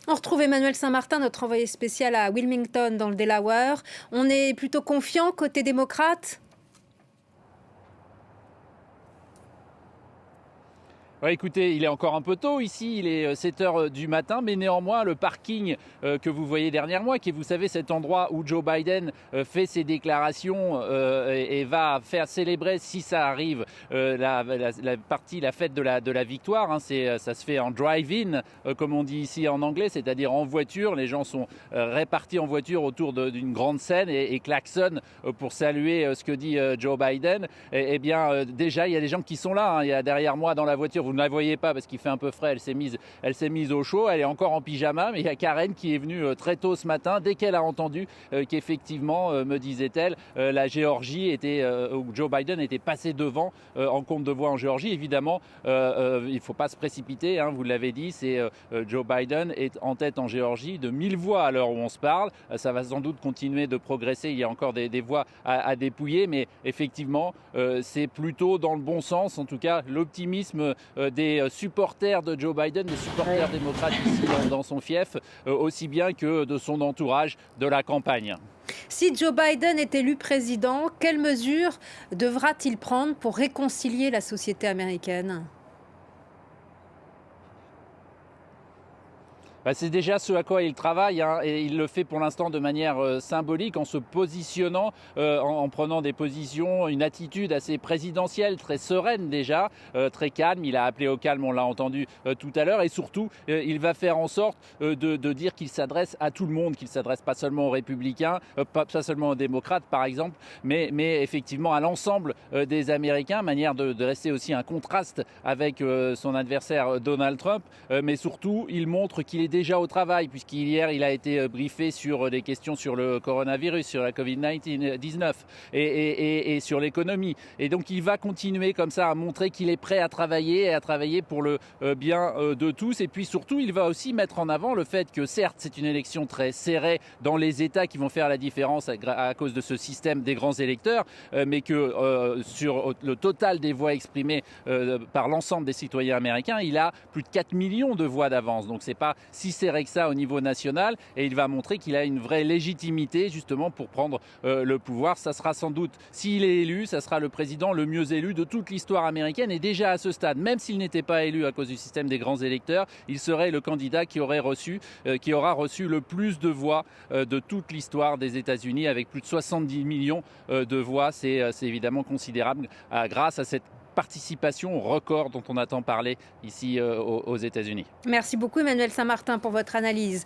On retrouve Emmanuel Saint-Martin, notre envoyé spécial à Wilmington, dans le Delaware. On est plutôt confiant côté démocrate? Ouais, écoutez, il est encore un peu tôt ici, il est 7 heures du matin, mais néanmoins le parking que vous voyez derrière moi, qui est, vous savez, cet endroit où Joe Biden fait ses déclarations et va faire célébrer, si ça arrive, la fête de la victoire. Hein, ça se fait en drive-in, comme on dit ici en anglais, c'est-à-dire en voiture. Les gens sont répartis en voiture autour d'une grande scène et klaxonnent pour saluer ce que dit Joe Biden. Eh bien, déjà, il y a des gens qui sont là. Hein, il y a derrière moi dans la voiture, vous ne la voyez pas parce qu'il fait un peu frais, elle s'est mise au chaud, elle est encore en pyjama, mais il y a Karen qui est venue très tôt ce matin, dès qu'elle a entendu qu'effectivement, me disait-elle, la Géorgie était, où Joe Biden était passé devant en compte de voix en Géorgie. Évidemment, il ne faut pas se précipiter, hein, vous l'avez dit, Joe Biden est en tête en Géorgie de 1000 voix à l'heure où on se parle. Ça va sans doute continuer de progresser, il y a encore des voix à dépouiller, mais effectivement, c'est plutôt dans le bon sens, en tout cas l'optimisme des supporters de Joe Biden, des supporters démocrates ici dans son fief, aussi bien que de son entourage de la campagne. Si Joe Biden est élu président, quelles mesures devra-t-il prendre pour réconcilier la société américaine? Bah, c'est déjà ce à quoi il travaille, hein, et il le fait pour l'instant de manière symbolique, en se positionnant, en prenant des positions, une attitude assez présidentielle, très sereine déjà, très calme. Il a appelé au calme, on l'a entendu tout à l'heure, et surtout, il va faire en sorte de dire qu'il s'adresse à tout le monde, qu'il s'adresse pas seulement aux républicains, pas seulement aux démocrates par exemple, mais effectivement à l'ensemble des Américains, manière de rester aussi un contraste avec son adversaire Donald Trump, mais surtout, il montre qu'il est déjà au travail, puisqu'hier, il a été briefé sur des questions sur le coronavirus, sur la Covid-19 et sur l'économie. Et donc, il va continuer comme ça à montrer qu'il est prêt à travailler et à travailler pour le bien de tous. Et puis surtout, il va aussi mettre en avant le fait que certes, c'est une élection très serrée dans les États qui vont faire la différence à cause de ce système des grands électeurs, mais que sur le total des voix exprimées par l'ensemble des citoyens américains, il a plus de 4 millions de voix d'avance. Donc c'est pas si serré que ça au niveau national, et il va montrer qu'il a une vraie légitimité justement pour prendre le pouvoir. Ça sera sans doute, s'il est élu, ça sera le président le mieux élu de toute l'histoire américaine, et déjà à ce stade, même s'il n'était pas élu à cause du système des grands électeurs, il serait le candidat qui aura reçu le plus de voix de toute l'histoire des États-Unis, avec plus de 70 millions de voix. C'est évidemment considérable grâce à cette participation record dont on a tant parlé ici aux États-Unis. Merci beaucoup Emmanuel Saint-Martin pour votre analyse.